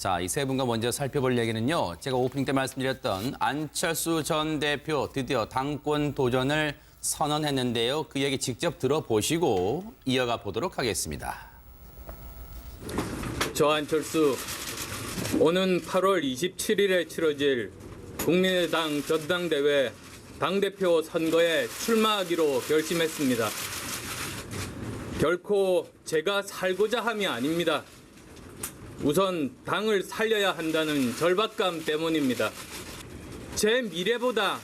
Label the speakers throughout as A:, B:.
A: 자, 이 세 분과 먼저 살펴볼 얘기는요. 제가 오프닝 때 말씀드렸던 안철수 전 대표 드디어 당권 도전을 선언했는데요. 그 얘기 직접 들어보시고 이어가 보도록 하겠습니다.
B: 저 안철수, 오는 8월 27일에 치러질 국민의당 전당대회 당대표 선거에 출마하기로 결심했습니다. 결코 제가 살고자 함이 아닙니다. 우선 당을 살려야 한다는 절박감 때문입니다. 제 미래보다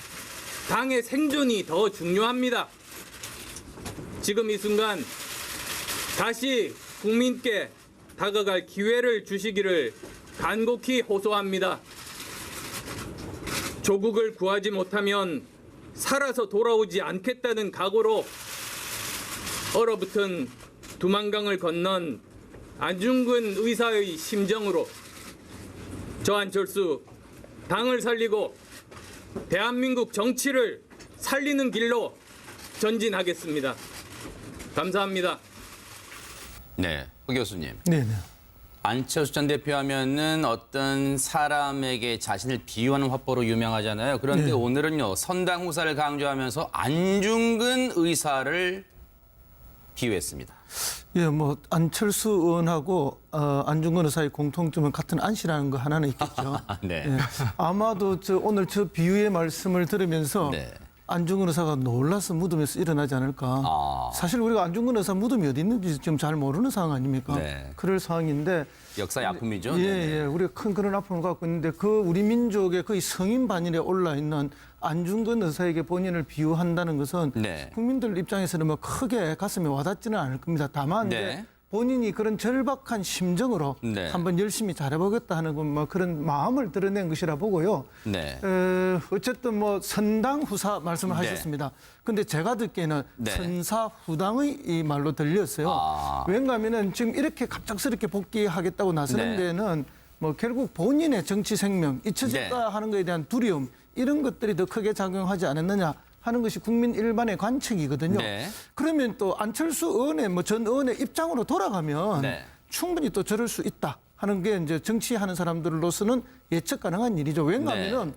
B: 당의 생존이 더 중요합니다. 지금 이 순간 다시 국민께 다가갈 기회를 주시기를 간곡히 호소합니다. 조국을 구하지 못하면 살아서 돌아오지 않겠다는 각오로 얼어붙은 두만강을 건넌 안중근 의사의 심정으로 저 안철수 당을 살리고 대한민국 정치를 살리는 길로 전진하겠습니다. 감사합니다.
A: 네, hu 교수님.
C: 네네.
A: 안철수 전 대표하면은 어떤 사람에게 자신을 비유하는 화법으로 유명하잖아요. 그런데
C: 네.
A: 오늘은요, 선당 후사를 강조하면서 안중근 의사를 비유했습니다.
C: 예, 뭐 안철수 의원하고 안중근 의사의 공통점은 같은 안씨라는 거 하나는 있겠죠.
A: 네.
C: 예, 아마도 오늘 저 비유의 말씀을 들으면서
A: 네.
C: 안중근 의사가 놀라서 무덤에서 일어나지 않을까. 사실 우리가 안중근 의사 무덤이 어디 있는지 지금 잘 모르는 상황 아닙니까?
A: 네.
C: 그럴 상황인데.
A: 역사의 아픔이죠.
C: 예,
A: 네네.
C: 예, 우리가 큰 그런 아픔을 갖고 있는데 그 우리 민족의 거의 성인 반열에 올라 있는 안중근 의사에게 본인을 비유한다는 것은
A: 네.
C: 국민들 입장에서는 뭐 크게 가슴에 와닿지는 않을 겁니다. 다만
A: 네.
C: 이제 본인이 그런 절박한 심정으로
A: 네.
C: 한번 열심히 잘해보겠다 하는 뭐 그런 마음을 드러낸 것이라 보고요.
A: 네.
C: 어쨌든 뭐 선당 후사 말씀을
A: 네.
C: 하셨습니다. 근데 제가 듣기에는
A: 네.
C: 선사 후당의 이 말로 들렸어요. 왜냐하면은 지금 이렇게 갑작스럽게 복귀하겠다고 나서는
A: 네.
C: 데는 뭐 결국 본인의 정치 생명 잊혀질까
A: 네.
C: 하는 것에 대한 두려움 이런 것들이 더 크게 작용하지 않았느냐 하는 것이 국민 일반의 관측이거든요.
A: 네.
C: 그러면 또 안철수 의원의 뭐 전 의원의 입장으로 돌아가면
A: 네.
C: 충분히 또 저럴 수 있다 하는 게 이제 정치하는 사람들로서는 예측 가능한 일이죠. 왜냐하면은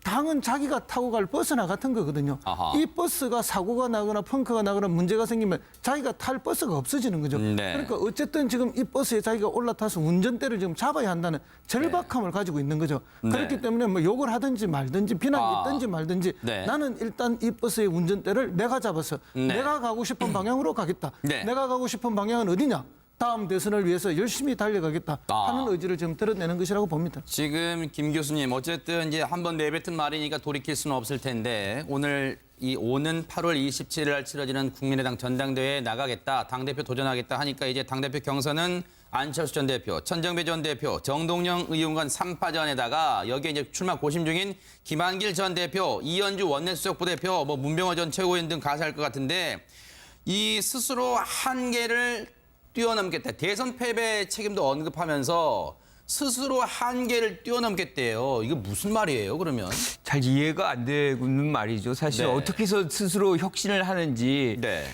C: 당은 자기가 타고 갈 버스나 같은 거거든요.
A: 아하.
C: 이 버스가 사고가 나거나 펑크가 나거나 문제가 생기면 자기가 탈 버스가 없어지는 거죠.
A: 네.
C: 그러니까 어쨌든 지금 이 버스에 자기가 올라타서 운전대를 지금 잡아야 한다는 절박함을 가지고 있는 거죠.
A: 네.
C: 그렇기 때문에 뭐 욕을 하든지 말든지 비난이 있든지 말든지
A: 네.
C: 나는 일단 이 버스의 운전대를 내가 잡아서
A: 네.
C: 내가 가고 싶은 방향으로 가겠다.
A: 네.
C: 내가 가고 싶은 방향은 어디냐? 다음 대선을 위해서 열심히 달려가겠다 하는 의지를 좀 드러내는 것이라고 봅니다.
A: 지금 김 교수님 어쨌든 이제 한번 내뱉은 말이니까 돌이킬 수는 없을 텐데 오늘 이 오는 8월 27일 날 치러지는 국민의당 전당대회에 나가겠다, 당대표 도전하겠다 하니까 이제 당대표 경선은 안철수 전 대표, 천정배 전 대표, 정동영 의원간 3파전에다가 여기에 이제 출마 고심 중인 김한길 전 대표, 이현주 원내수석 부대표, 뭐 문병호 전 최고위원 등 가세할 것 같은데 이 스스로 한계를 뛰어넘겠다. 대선 패배 책임도 언급하면서 스스로 한계를 뛰어넘겠대요. 이거 무슨 말이에요, 그러면?
D: 잘 이해가 안 되는 말이죠. 사실
A: 네.
D: 어떻게 해서 스스로 혁신을 하는지.
A: 네.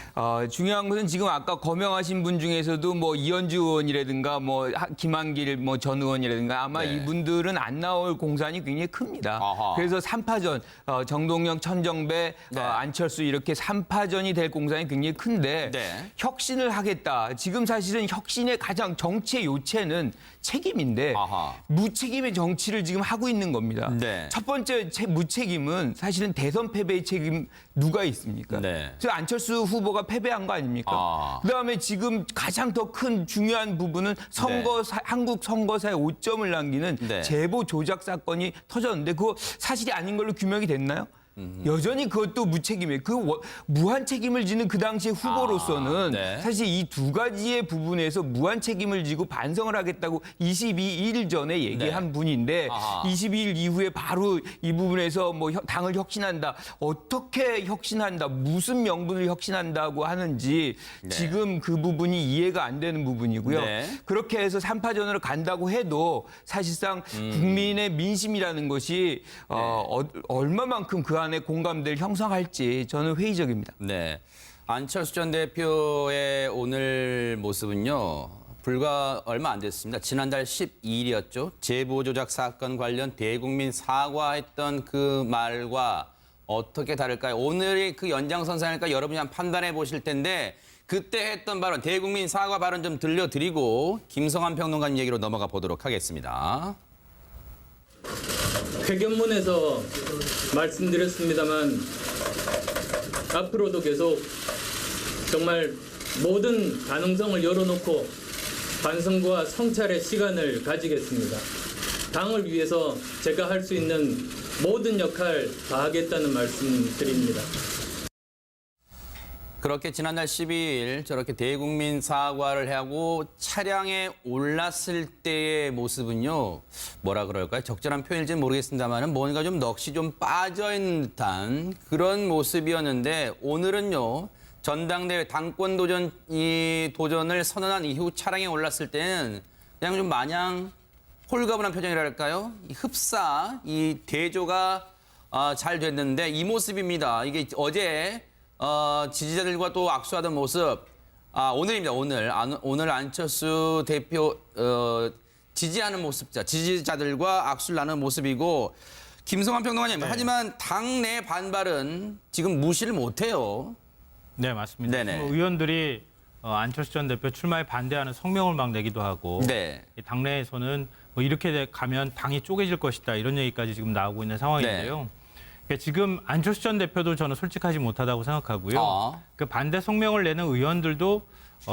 D: 중요한 것은 지금 아까 거명하신 분 중에서도 뭐 이현주 의원이라든가 뭐 김한길 뭐 전 의원이라든가 아마
A: 네.
D: 이분들은 안 나올 공산이 굉장히 큽니다.
A: 아하.
D: 그래서 3파전 정동영, 천정배,
A: 네.
D: 안철수 이렇게 3파전이 될 공산이 굉장히 큰데
A: 네.
D: 혁신을 하겠다. 지금 사실은 혁신의 가장 정치의 요체는 책임인데
A: 아하.
D: 무책임의 정치를 지금 하고 있는 겁니다.
A: 네.
D: 첫 번째 무책임은 사실은 대선 패배의 책임 누가 있습니까?
A: 네.
D: 저 안철수 후보가 패배한 거 아닙니까? 그다음에 지금 가장 더 큰 중요한 부분은 한국 선거사에 오점을 남기는
A: 네.
D: 제보 조작 사건이 터졌는데 그거 사실이 아닌 걸로 규명이 됐나요? 여전히 그것도 무책임이에요. 무한 책임을 지는 그 당시의 후보로서는
A: 네.
D: 사실 이 두 가지의 부분에서 무한 책임을 지고 반성을 하겠다고 22일 전에 얘기한 분인데 22일 이후에 바로 이 부분에서 뭐 당을 혁신한다. 어떻게 혁신한다. 무슨 명분을 혁신한다고 하는지 지금 그 부분이 이해가 안 되는 부분이고요.
A: 네.
D: 그렇게 해서 3파전으로 간다고 해도 사실상 국민의 민심이라는 것이 얼마만큼 그 안에 공감대를 형성할지 저는 회의적입니다.
A: 네. 안철수 전 대표의 오늘 모습은요. 불과 얼마 안 됐습니다. 지난달 12일이었죠. 제보 조작 사건 관련 대국민 사과했던 그 말과 어떻게 다를까요? 오늘이 그 연장선상일까 여러분이 한번 판단해 보실 텐데 그때 했던 발언, 대국민 사과 발언 좀 들려드리고 김성환 평론가님 얘기로 넘어가 보도록 하겠습니다.
B: 회견문에서 말씀드렸습니다만 앞으로도 계속 정말 모든 가능성을 열어놓고 반성과 성찰의 시간을 가지겠습니다. 당을 위해서 제가 할 수 있는 모든 역할 다 하겠다는 말씀 드립니다.
A: 그렇게 지난달 12일 저렇게 대국민 사과를 하고 차량에 올랐을 때의 모습은요. 뭐라 그럴까요? 적절한 표현일지는 모르겠습니다만 뭔가 좀 넋이 좀 빠져있는 듯한 그런 모습이었는데 오늘은요. 전당대회 당권 도전을 선언한 이후 차량에 올랐을 때는 그냥 좀 마냥 홀가분한 표정이랄까요? 이 흡사, 이 대조가 잘 됐는데 이 모습입니다. 이게 어제 지지자들과 또 악수하던 모습, 오늘입니다. 오늘 안철수 대표 지지하는 모습자, 지지자들과 악수를 나누는 모습이고 김성환 평론가님, 하지만 당내 반발은 지금 무시를 못해요.
E: 네, 맞습니다.
A: 네네.
E: 의원들이 안철수 전 대표 출마에 반대하는 성명을 막 내기도 하고
A: 네.
E: 이 당내에서는 뭐 이렇게 가면 당이 쪼개질 것이다 이런 얘기까지 지금 나오고 있는 상황인데요. 그러니까 지금 안철수 전 대표도 저는 솔직하지 못하다고 생각하고요. 그 반대 성명을 내는 의원들도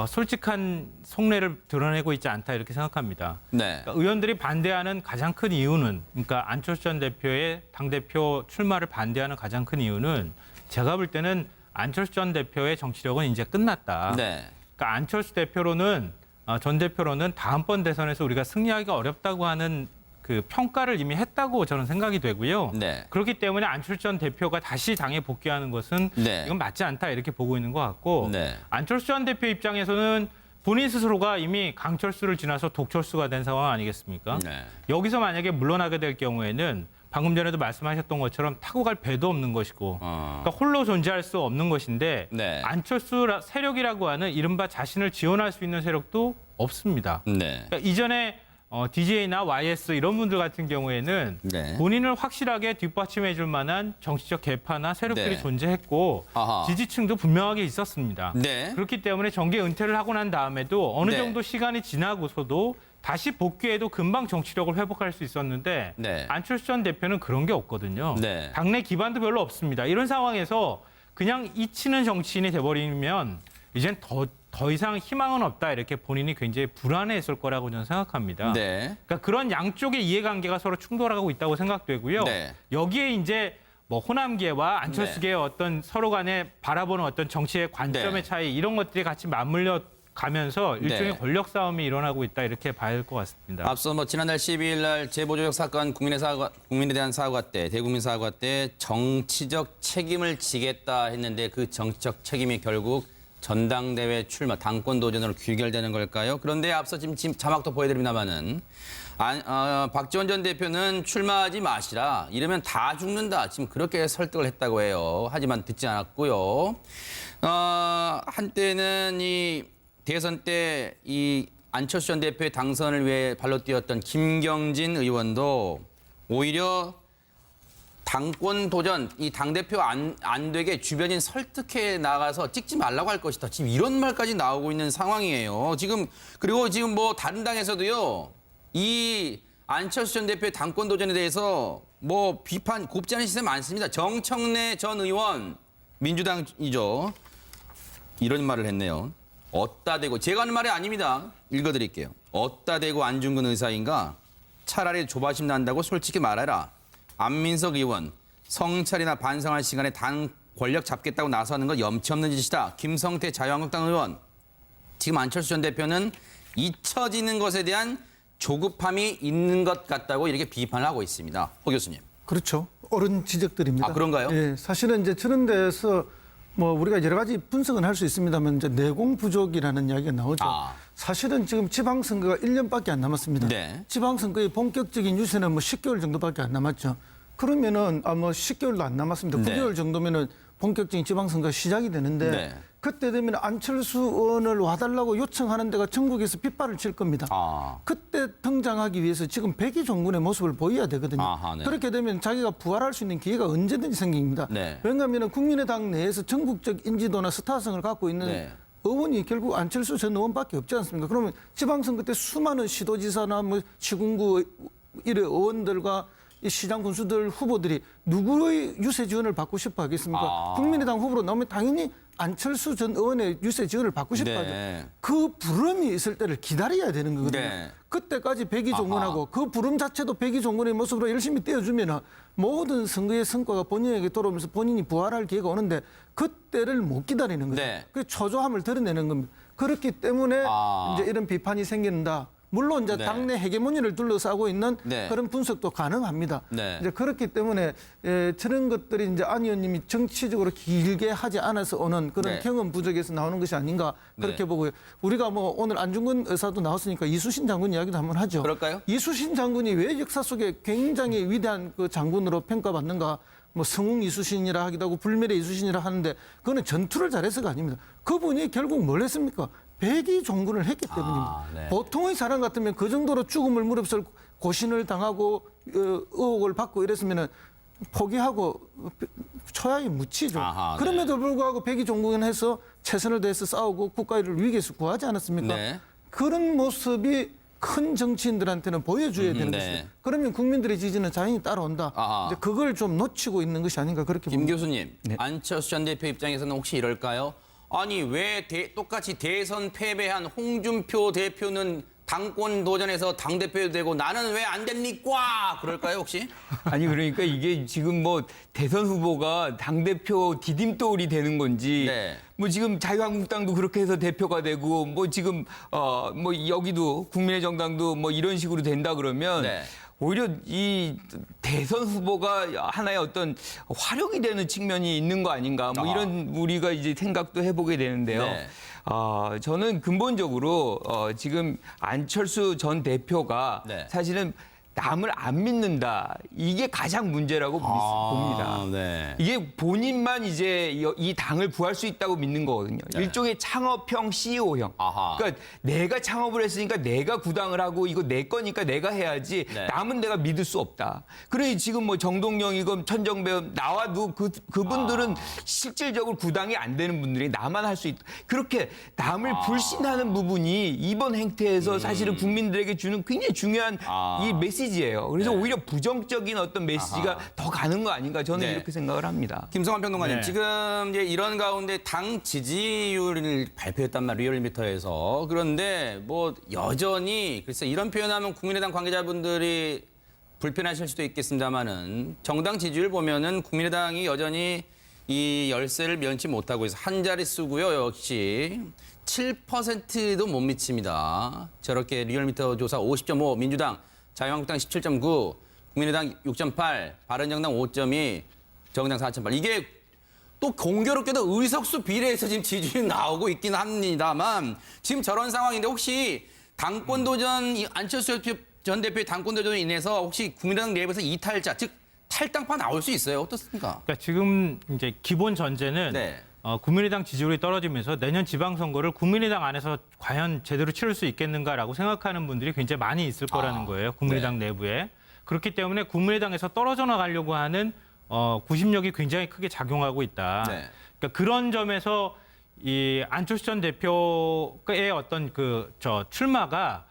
E: 솔직한 속내를 드러내고 있지 않다 이렇게 생각합니다.
A: 네.
E: 그러니까 의원들이 반대하는 가장 큰 이유는 그러니까 안철수 전 대표의 당대표 출마를 반대하는 가장 큰 이유는 제가 볼 때는 안철수 전 대표의 정치력은 이제 끝났다.
A: 네.
E: 그러니까 안철수 대표로는 전 대표로는 다음번 대선에서 우리가 승리하기가 어렵다고 하는 그 평가를 이미 했다고 저는 생각이 되고요.
A: 네.
E: 그렇기 때문에 안철수 전 대표가 다시 당에 복귀하는 것은
A: 네.
E: 이건 맞지 않다 이렇게 보고 있는 것 같고
A: 네.
E: 안철수 전 대표 입장에서는 본인 스스로가 이미 강철수를 지나서 독철수가 된 상황 아니겠습니까?
A: 네.
E: 여기서 만약에 물러나게 될 경우에는 방금 전에도 말씀하셨던 것처럼 타고 갈 배도 없는 것이고 그러니까 홀로 존재할 수 없는 것인데
A: 네.
E: 안철수 세력이라고 하는 이른바 자신을 지원할 수 있는 세력도 없습니다.
A: 네.
E: 그러니까 이전에 DJ나 YS 이런 분들 같은 경우에는
A: 네.
E: 본인을 확실하게 뒷받침해 줄 만한 정치적 계파나 세력들이
A: 네.
E: 존재했고
A: 아하.
E: 지지층도 분명하게 있었습니다.
A: 네.
E: 그렇기 때문에 정계 은퇴를 하고 난 다음에도 어느
A: 네.
E: 정도 시간이 지나고서도 다시 복귀해도 금방 정치력을 회복할 수 있었는데
A: 네.
E: 안철수 전 대표는 그런 게 없거든요.
A: 네.
E: 당내 기반도 별로 없습니다. 이런 상황에서 그냥 잊히는 정치인이 돼버리면 이젠 더 이상 희망은 없다 이렇게 본인이 굉장히 불안해했을 거라고 저는 생각합니다.
A: 네.
E: 그러니까 그런 양쪽의 이해관계가 서로 충돌하고 있다고 생각되고요.
A: 네.
E: 여기에 이제 뭐 호남계와 안철수계의 어떤 서로 간에 바라보는 어떤 정치의 관점의
A: 네.
E: 차이 이런 것들이 같이 맞물려 가면서 일종의
A: 네.
E: 권력 싸움이 일어나고 있다 이렇게 봐야 될 것 같습니다.
A: 앞서 지난달 12일 날 제보조작 사건 국민에 대한 사과 때 대국민 사과 때 정치적 책임을 지겠다 했는데 그 정치적 책임이 결국 전당대회 출마 당권 도전으로 귀결되는 걸까요? 그런데 앞서 지금 자막도 보여드립니다만은 박지원 전 대표는 출마하지 마시라 이러면 다 죽는다 지금 그렇게 설득을 했다고 해요. 하지만 듣지 않았고요. 한때는 이 대선 때 이 안철수 전 대표의 당선을 위해 발로 뛰었던 김경진 의원도 오히려 당권 도전, 이 당대표 안 되게 주변인 설득해 나가서 찍지 말라고 할 것이다. 지금 이런 말까지 나오고 있는 상황이에요. 그리고 지금 뭐 다른 당에서도요. 이 안철수 전 대표의 당권 도전에 대해서 뭐 비판 곱지 않은 시선이 많습니다. 정청래 전 의원, 민주당이죠. 이런 말을 했네요. 어따 대고 제가 하는 말이 아닙니다. 읽어드릴게요. 어따 대고 안중근 의사인가? 차라리 조바심 난다고 솔직히 말해라. 안민석 의원, 성찰이나 반성할 시간에 당 권력 잡겠다고 나서는 거 염치 없는 짓이다. 김성태 자유한국당 의원, 지금 안철수 전 대표는 잊혀지는 것에 대한 조급함이 있는 것 같다고 이렇게 비판을 하고 있습니다. 호 교수님.
C: 그렇죠. 옳은 지적들입니다.
A: 아, 그런가요?
C: 예, 사실은 이제 저런 데서 뭐 우리가 여러 가지 분석은 할 수 있습니다만 이제 내공 부족이라는 이야기가 나오죠. 사실은 지금 지방선거가 1년밖에 안 남았습니다.
A: 네.
C: 지방선거의 본격적인 유세는 뭐 10개월 정도밖에 안 남았죠. 그러면은 뭐 10개월도 안 남았습니다.
A: 네.
C: 9개월 정도면은 본격적인 지방선거가 시작이 되는데
A: 네.
C: 그때 되면 안철수 의원을 와달라고 요청하는 데가 전국에서 빗발을 칠 겁니다. 그때 등장하기 위해서 지금 백의종군의 모습을 보여야 되거든요.
A: 아하, 네.
C: 그렇게 되면 자기가 부활할 수 있는 기회가 언제든지 생깁니다.
A: 네.
C: 왜냐하면 국민의당 내에서 전국적 인지도나 스타성을 갖고 있는
A: 네.
C: 의원이 결국 안철수 전 의원밖에 없지 않습니까? 그러면 지방선거 때 수많은 시도지사나 뭐 시군구 일의 의원들과 이 시장 군수들 후보들이 누구의 유세 지원을 받고 싶어 하겠습니까? 국민의당 후보로 나오면 당연히 안철수 전 의원의 유세 지원을 받고 싶어 하죠.
A: 네.
C: 그 부름이 있을 때를 기다려야 되는 거거든요.
A: 네.
C: 그때까지 백의종군하고 그 부름 자체도 백의종군의 모습으로 열심히 떼어주면 모든 선거의 성과가 본인에게 돌아오면서 본인이 부활할 기회가 오는데 그때를 못 기다리는 거죠.
A: 네.
C: 그 초조함을 드러내는 겁니다. 그렇기 때문에 이제 이런 비판이 생긴다. 물론 이제
A: 네.
C: 당내 헤게모니를 둘러싸고 있는
A: 네.
C: 그런 분석도 가능합니다.
A: 네.
C: 이제 그렇기 때문에 저런 것들이 이제 안 의원님이 정치적으로 길게 하지 않아서 오는 그런
A: 네.
C: 경험 부족에서 나오는 것이 아닌가 그렇게
A: 네.
C: 보고요. 우리가 뭐 오늘 안중근 의사도 나왔으니까 이수신 장군 이야기도 한번 하죠.
A: 그럴까요?
C: 이수신 장군이 왜 역사 속에 굉장히 위대한 그 장군으로 평가받는가? 뭐 성웅 이수신이라 하기도 하고 불멸의 이수신이라 하는데 그거는 전투를 잘해서가 아닙니다. 그분이 결국 뭘 했습니까? 백의종군을 했기 때문입니다.
A: 네.
C: 보통의 사람 같으면 그 정도로 죽음을 무릅쓸 고신을 당하고 의혹을 받고 이랬으면은 포기하고 초야에 묻히죠.
A: 아하, 네.
C: 그럼에도 불구하고 백의종군해서 최선을 다해서 싸우고 국가를 위기에서 구하지 않았습니까?
A: 네.
C: 그런 모습이 큰 정치인들한테는 보여줘야 되는
A: 네.
C: 것이죠. 그러면 국민들의 지지는 자연히 따라온다.
A: 아하.
C: 이제 그걸 좀 놓치고 있는 것이 아닌가 그렇게
A: 김
C: 봅니다.
A: 교수님, 안철수 전 대표 입장에서는 혹시 이럴까요? 아니 왜 똑같이 대선 패배한 홍준표 대표는 당권 도전에서 당대표 되고 나는 왜 안 됩니까? 그럴까요 혹시?
D: 아니 그러니까 이게 지금 뭐 대선 후보가 당 대표 디딤돌이 되는 건지
A: 네.
D: 뭐 지금 자유한국당도 그렇게 해서 대표가 되고 뭐 지금 뭐 여기도 국민의 정당도 뭐 이런 식으로 된다 그러면
A: 네.
D: 오히려 이 대선 후보가 하나의 어떤 활용이 되는 측면이 있는 거 아닌가 뭐 이런 우리가 이제 생각도 해보게 되는데요.
A: 네.
D: 저는 근본적으로 지금 안철수 전 대표가
A: 네.
D: 사실은 남을 안 믿는다. 이게 가장 문제라고 봅니다.
A: 네.
D: 이게 본인만 이제 이 당을 구할 수 있다고 믿는 거거든요. 일종의 창업형 CEO형.
A: 아하.
D: 그러니까 내가 창업을 했으니까 내가 구당을 하고 이거 내 거니까 내가 해야지
A: 네.
D: 남은 내가 믿을 수 없다. 그러니 지금 뭐 정동영이건 천정배 나와도 그분들은 실질적으로 구당이 안 되는 분들이 나만 할 수 있다. 그렇게 남을 불신하는 부분이 이번 행태에서 사실은 국민들에게 주는 굉장히 중요한 이 메시지예요. 그래서 오히려 부정적인 어떤 메시지가 더 가는 거 아닌가 저는
A: 네.
D: 이렇게 생각을 합니다.
A: 김성환 평론가님,
E: 네.
A: 지금 이제 이런 가운데 당 지지율을 발표했단 말이에요, 리얼미터에서. 그런데 뭐 여전히 글쎄 이런 표현하면 국민의당 관계자분들이 불편하실 수도 있겠습니다만은 정당 지지율 보면은 국민의당이 여전히 이 열세를 면치 못하고 있어 한 자릿수고요, 역시 7%도 못 미칩니다. 저렇게 리얼미터 조사 50.5, 민주당, 자유한국당 17.9, 국민의당 6.8, 바른정당 5.2, 정당 4.8. 이게 또 공교롭게도 의석수 비례해서 지금 지지율이 나오고 있긴 합니다만 지금 저런 상황인데 혹시 당권 도전 안철수 전 대표의 당권 도전으로 인해서 혹시 국민의당 내부에서 이탈자 즉 탈당파 나올 수 있어요? 어떻습니까?
E: 그러니까 지금 이제 기본 전제는
A: 네.
E: 국민의당 지지율이 떨어지면서 내년 지방선거를 국민의당 안에서 과연 제대로 치를 수 있겠는가라고 생각하는 분들이 굉장히 많이 있을 거라는 거예요. 국민의당 내부에. 그렇기 때문에 국민의당에서 떨어져 나가려고 하는 구심력이 굉장히 크게 작용하고 있다.
A: 네.
E: 그러니까 그런 점에서 이 안철수 전 대표의 어떤 출마가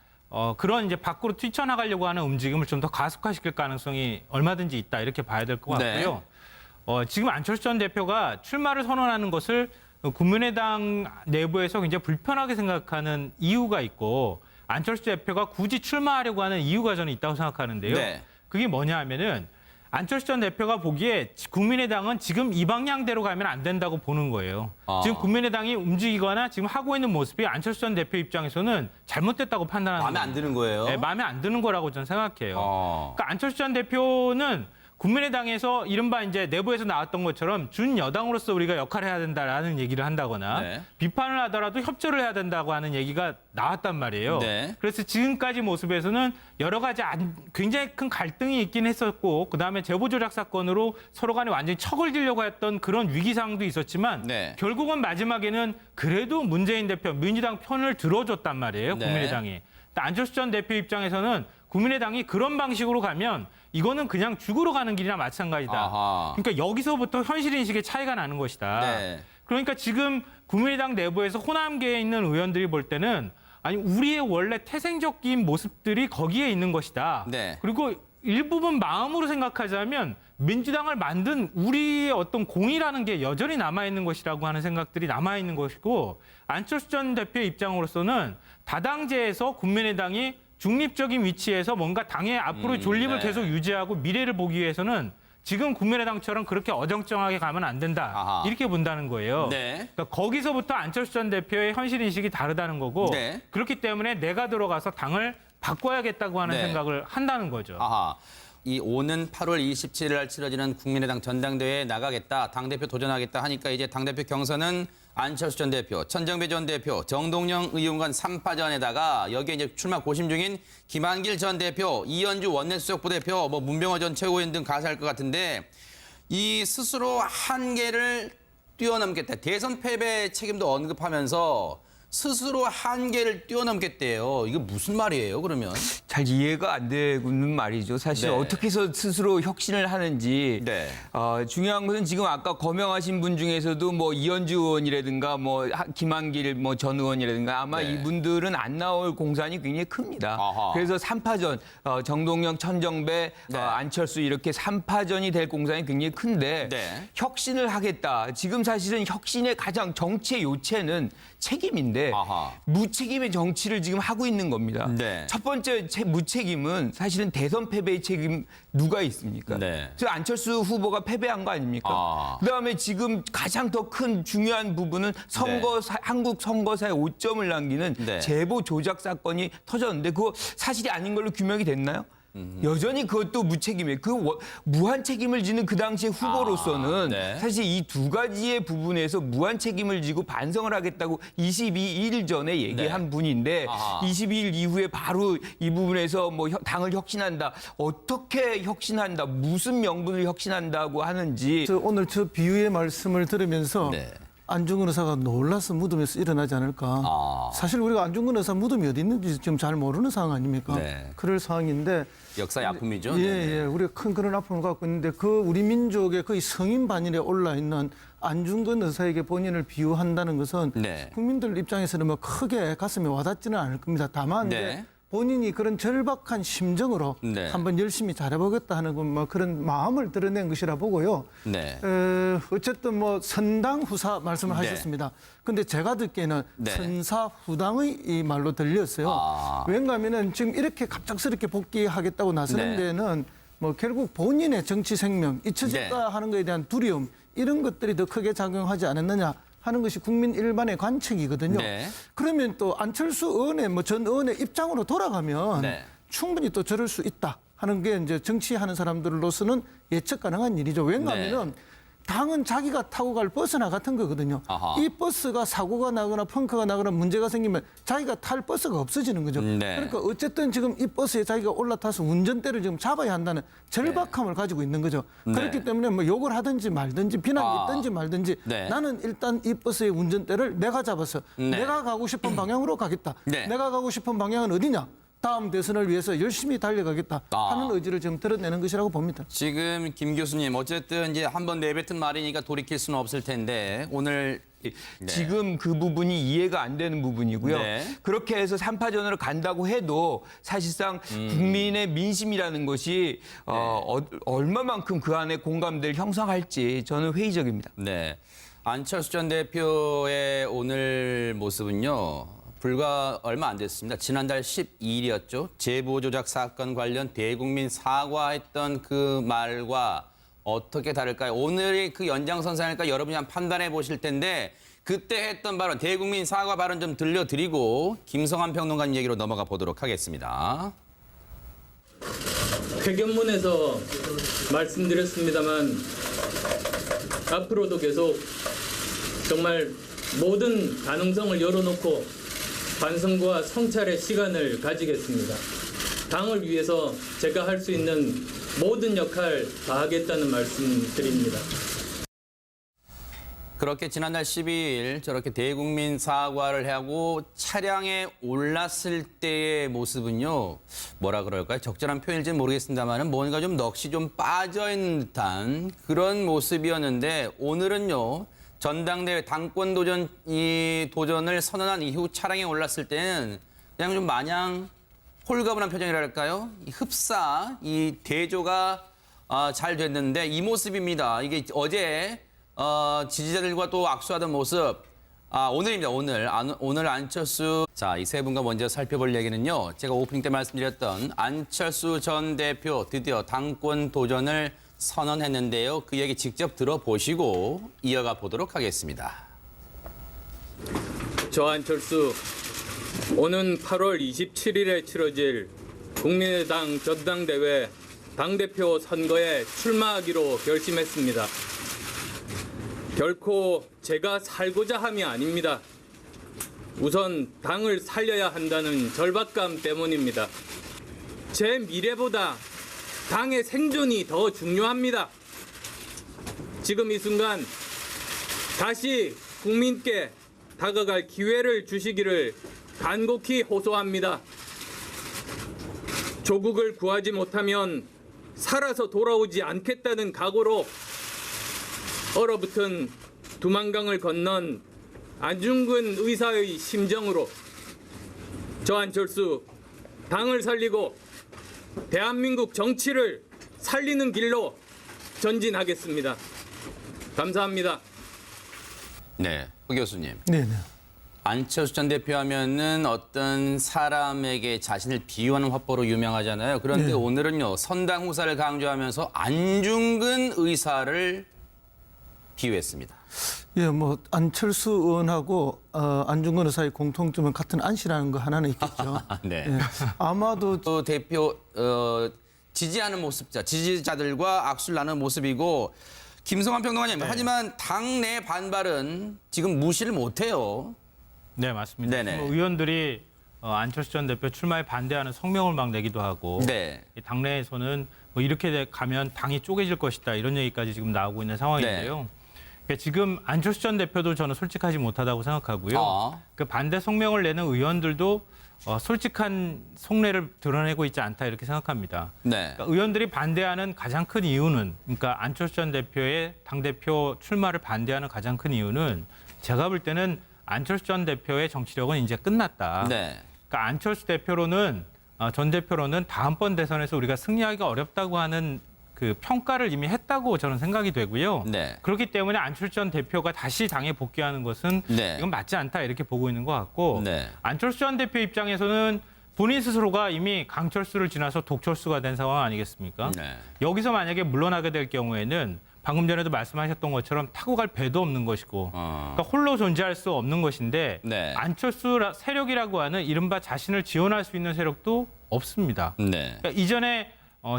E: 그런 이제 밖으로 뛰쳐나가려고 하는 움직임을 좀 더 가속화시킬 가능성이 얼마든지 있다 이렇게 봐야 될 것 같고요. 지금 안철수 전 대표가 출마를 선언하는 것을 국민의당 내부에서 굉장히 불편하게 생각하는 이유가 있고 안철수 대표가 굳이 출마하려고 하는 이유가 저는 있다고 생각하는데요.
A: 네.
E: 그게 뭐냐 하면은 안철수 전 대표가 보기에 국민의당은 지금 이 방향대로 가면 안 된다고 보는 거예요. 지금 국민의당이 움직이거나 지금 하고 있는 모습이 안철수 전 대표 입장에서는 잘못됐다고 판단하는
A: 마음에 안 드는 거예요?
E: 네, 마음에 안 드는 거라고 저는 생각해요. 그러니까 안철수 전 대표는 국민의당에서 이른바 이제 내부에서 나왔던 것처럼 준 여당으로서 우리가 역할을 해야 된다라는 얘기를 한다거나
A: 네.
E: 비판을 하더라도 협조를 해야 된다고 하는 얘기가 나왔단 말이에요.
A: 네.
E: 그래서 지금까지 모습에서는 여러 가지 굉장히 큰 갈등이 있긴 했었고 그다음에 제보 조작 사건으로 서로 간에 완전히 척을 지려고 했던 그런 위기 상황도 있었지만
A: 네.
E: 결국은 마지막에는 그래도 문재인 대표 민주당 편을 들어줬단 말이에요.
A: 네.
E: 국민의당이. 안철수 전 대표 입장에서는 국민의당이 그런 방식으로 가면 이거는 그냥 죽으러 가는 길이나 마찬가지다.
A: 아하.
E: 그러니까 여기서부터 현실인식의 차이가 나는 것이다.
A: 네.
E: 그러니까 지금 국민의당 내부에서 호남계에 있는 의원들이 볼 때는 아니 우리의 원래 태생적인 모습들이 거기에 있는 것이다.
A: 네.
E: 그리고 일부분 마음으로 생각하자면 민주당을 만든 우리의 어떤 공이라는 게 여전히 남아있는 것이라고 하는 생각들이 남아있는 것이고 안철수 전 대표의 입장으로서는 다당제에서 국민의당이 중립적인 위치에서 뭔가 당의 앞으로 존립을
A: 네.
E: 계속 유지하고 미래를 보기 위해서는 지금 국민의당처럼 그렇게 어정쩡하게 가면 안 된다.
A: 아하.
E: 이렇게 본다는 거예요.
A: 네.
E: 그러니까 거기서부터 안철수 전 대표의 현실인식이 다르다는 거고
A: 네.
E: 그렇기 때문에 내가 들어가서 당을 바꿔야겠다고 하는
A: 네.
E: 생각을 한다는 거죠.
A: 아하. 이 오는 8월 27일 날 치러지는 국민의당 전당대회에 나가겠다, 당대표 도전하겠다 하니까 이제 당대표 경선은 안철수 전 대표, 천정배 전 대표, 정동영 의원간 3파전에다가 여기에 이제 출마 고심 중인 김한길 전 대표, 이현주 원내수석 부대표, 뭐 문병호 전 최고위원 등 가세할 것 같은데 이 스스로 한계를 뛰어넘겠다. 대선 패배 책임도 언급하면서 스스로 한계를 뛰어넘겠대요. 이게 무슨 말이에요, 그러면?
D: 잘 이해가 안 되는 말이죠. 사실
A: 네.
D: 어떻게 해서 스스로 혁신을 하는지.
A: 네.
D: 중요한 것은 지금 아까 거명하신 분 중에서도 뭐 이현주 의원이라든가 뭐 김한길 뭐 전 의원이라든가 아마
A: 네.
D: 이분들은 안 나올 공산이 굉장히 큽니다.
A: 아하.
D: 그래서 3파전 정동영, 천정배,
A: 네.
D: 안철수 이렇게 3파전이 될 공산이 굉장히 큰데
A: 네.
D: 혁신을 하겠다. 지금 사실은 혁신의 가장 정치의 요체는 책임인데
A: 아하.
D: 무책임의 정치를 지금 하고 있는 겁니다.
A: 네.
D: 첫 번째 무책임은 사실은 대선 패배의 책임 누가 있습니까?
A: 네.
D: 저 안철수 후보가 패배한 거 아닙니까?
A: 아.
D: 그다음에 지금 가장 더 큰 중요한 부분은 한국 선거사에 오점을 남기는
A: 네.
D: 제보 조작 사건이 터졌는데 그거 사실이 아닌 걸로 규명이 됐나요? 여전히 그것도 무책임이에요. 무한 책임을 지는 그 당시의 후보로서는
A: 네.
D: 사실 이 두 가지의 부분에서 무한 책임을 지고 반성을 하겠다고 22일 전에 얘기한
A: 네.
D: 분인데
A: 아하.
D: 22일 이후에 바로 이 부분에서 뭐 당을 혁신한다. 어떻게 혁신한다. 무슨 명분을 혁신한다고 하는지.
C: 오늘 저 비유의 말씀을 들으면서
A: 네.
C: 안중근 의사가 놀라서 무덤에서 일어나지 않을까.
A: 아.
C: 사실 우리가 안중근 의사 무덤이 어디 있는지 지금 잘 모르는 상황 아닙니까?
A: 네.
C: 그럴 상황인데.
A: 역사의 아픔이죠.
C: 예,
A: 네네.
C: 예. 우리가 큰 그런 아픔을 갖고 있는데 그 우리 민족의 거의 성인 반열에 올라 있는 안중근 의사에게 본인을 비유한다는 것은
A: 네.
C: 국민들 입장에서는 뭐 크게 가슴에 와닿지는 않을 겁니다. 다만
A: 네.
C: 이제 본인이 그런 절박한 심정으로
A: 네.
C: 한번 열심히 잘해보겠다 하는 뭐 그런 마음을 드러낸 것이라 보고요.
A: 네.
C: 어쨌든 뭐 선당 후사 말씀을
A: 네.
C: 하셨습니다. 근데 제가 듣기에는
A: 네.
C: 선사 후당의 이 말로 들렸어요.
A: 아.
C: 왜냐하면은 지금 이렇게 갑작스럽게 복귀하겠다고 나서는
A: 네.
C: 데는 뭐 결국 본인의 정치 생명 잊혀질까
A: 네.
C: 하는 것에 대한 두려움 이런 것들이 더 크게 작용하지 않았느냐 하는 것이 국민 일반의 관측이거든요.
A: 네.
C: 그러면 또 안철수 의원의 뭐 전 의원의 입장으로 돌아가면
A: 네.
C: 충분히 또 저럴 수 있다 하는 게 이제 정치하는 사람들로서는 예측 가능한 일이죠. 왜냐하면 당은 자기가 타고 갈 버스나 같은 거거든요.
A: 아하.
C: 이 버스가 사고가 나거나 펑크가 나거나 문제가 생기면 자기가 탈 버스가 없어지는 거죠.
A: 네.
C: 그러니까 어쨌든 지금 이 버스에 자기가 올라타서 운전대를 지금 잡아야 한다는 절박함을 가지고 있는 거죠.
A: 네.
C: 그렇기 때문에 뭐 욕을 하든지 말든지 비난이
A: 아.
C: 있든지 말든지
A: 네.
C: 나는 일단 이 버스의 운전대를 내가 잡아서
A: 네.
C: 내가 가고 싶은 방향으로 가겠다.
A: 네.
C: 내가 가고 싶은 방향은 어디냐? 다음 대선을 위해서 열심히 달려가겠다 하는 의지를 지금 드러내는 것이라고 봅니다.
A: 지금 김 교수님 어쨌든 이제 한번 내뱉은 말이니까 돌이킬 수는 없을 텐데 오늘
D: 지금 그 부분이 이해가 안 되는 부분이고요.
A: 네.
D: 그렇게 해서 3파전으로 간다고 해도 사실상 국민의 민심이라는 것이 얼마만큼 그 안에 공감대를 형성할지 저는 회의적입니다.
A: 네. 안철수 전 대표의 오늘 모습은요. 불과 얼마 안 됐습니다. 지난달 12일이었죠. 제보 조작 사건 관련 대국민 사과했던 그 말과 어떻게 다를까요? 오늘이 그 연장선상일까 여러분이 한번 판단해 보실 텐데 그때 했던 발언, 대국민 사과 발언 좀 들려드리고 김성환 평론가님 얘기로 넘어가 보도록 하겠습니다.
B: 회견문에서 말씀드렸습니다만 앞으로도 계속 정말 모든 가능성을 열어놓고 반성과 성찰의 시간을 가지겠습니다. 당을 위해서 제가 할 수 있는 모든 역할 다 하겠다는 말씀 드립니다.
A: 그렇게 지난달 12일 저렇게 대국민 사과를 하고 차량에 올랐을 때의 모습은요, 뭐라 그럴까요? 적절한 표현일지는 모르겠습니다만 뭔가 좀 넋이 좀 빠져있는 듯한 그런 모습이었는데 오늘은요, 전당대회 당권 도전을 선언한 이후 차량에 올랐을 때는 그냥 좀 마냥 홀가분한 표정이랄까요? 이 흡사, 이 대조가 잘 됐는데 이 모습입니다. 이게 어제 지지자들과 또 악수하던 모습. 오늘입니다. 오늘 안철수. 자, 이 세 분과 먼저 살펴볼 얘기는요. 제가 오프닝 때 말씀드렸던 안철수 전 대표 드디어 당권 도전을 선언했는데요. 그 얘기 직접 들어보시고 이어가 보도록 하겠습니다.
B: 저 안철수, 오는 8월 27일에 치러질 국민의당 전당대회 당대표 선거에 출마하기로 결심했습니다. 결코 제가 살고자 함이 아닙니다. 우선 당을 살려야 한다는 절박감 때문입니다. 제 미래보다 당의 생존이 더 중요합니다. 지금 이 순간 다시 국민께 다가갈 기회를 주시기를 간곡히 호소합니다. 조국을 구하지 못하면 살아서 돌아오지 않겠다는 각오로 얼어붙은 두만강을 건넌 안중근 의사의 심정으로 저 안철수 당을 살리고 대한민국 정치를 살리는 길로 전진하겠습니다. 감사합니다.
A: 네, hu 교수님.
C: 네네.
A: 안철수 전 대표 하면은 어떤 사람에게 자신을 비유하는 화법으로 유명하잖아요. 그런데
C: 네.
A: 오늘은요, 선당 후사를 강조하면서 안중근 의사를 비유했습니다.
C: 예, 뭐 안철수 의원하고 안중근 의사의 공통점은 같은 안씨라는 거 하나는 있겠죠.
A: 네.
C: 예, 아마도
A: 또 대표 지지하는 모습자, 지지자들과 악수를 나누는 모습이고 김성환 평론가님. 하지만 당내 반발은 지금 무시를 못해요.
E: 네, 맞습니다.
A: 네네.
E: 뭐 의원들이 안철수 전 대표 출마에 반대하는 성명을 막 내기도 하고
A: 네.
E: 이 당내에서는 뭐 이렇게 가면 당이 쪼개질 것이다 이런 얘기까지 지금 나오고 있는 상황인데요. 그러니까 지금 안철수 전 대표도 저는 솔직하지 못하다고 생각하고요. 그 반대 성명을 내는 의원들도 솔직한 속내를 드러내고 있지 않다 이렇게 생각합니다.
A: 네.
E: 그러니까 의원들이 반대하는 가장 큰 이유는, 그러니까 안철수 전 대표의 당대표 출마를 반대하는 가장 큰 이유는 제가 볼 때는 안철수 전 대표의 정치력은 이제 끝났다.
A: 네.
E: 그러니까 안철수 대표로는 전 대표로는 다음번 대선에서 우리가 승리하기가 어렵다고 하는 그 평가를 이미 했다고 저는 생각이 되고요.
A: 네.
E: 그렇기 때문에 안철수 전 대표가 다시 당에 복귀하는 것은
A: 네.
E: 이건 맞지 않다 이렇게 보고 있는 것 같고
A: 네.
E: 안철수 전 대표 입장에서는 본인 스스로가 이미 강철수를 지나서 독철수가 된 상황 아니겠습니까?
A: 네.
E: 여기서 만약에 물러나게 될 경우에는 방금 전에도 말씀하셨던 것처럼 타고 갈 배도 없는 것이고 그러니까 홀로 존재할 수 없는 것인데
A: 네.
E: 안철수 세력이라고 하는 이른바 자신을 지원할 수 있는 세력도 없습니다.
A: 네.
E: 그러니까 이전에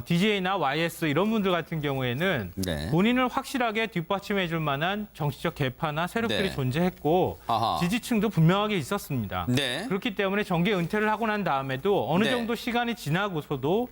E: DJ나 YS 이런 분들 같은 경우에는
A: 네.
E: 본인을 확실하게 뒷받침해 줄 만한 정치적 계파나 세력들이
A: 네.
E: 존재했고
A: 아하.
E: 지지층도 분명하게 있었습니다.
A: 네.
E: 그렇기 때문에 정계 은퇴를 하고 난 다음에도 어느
A: 네.
E: 정도 시간이 지나고서도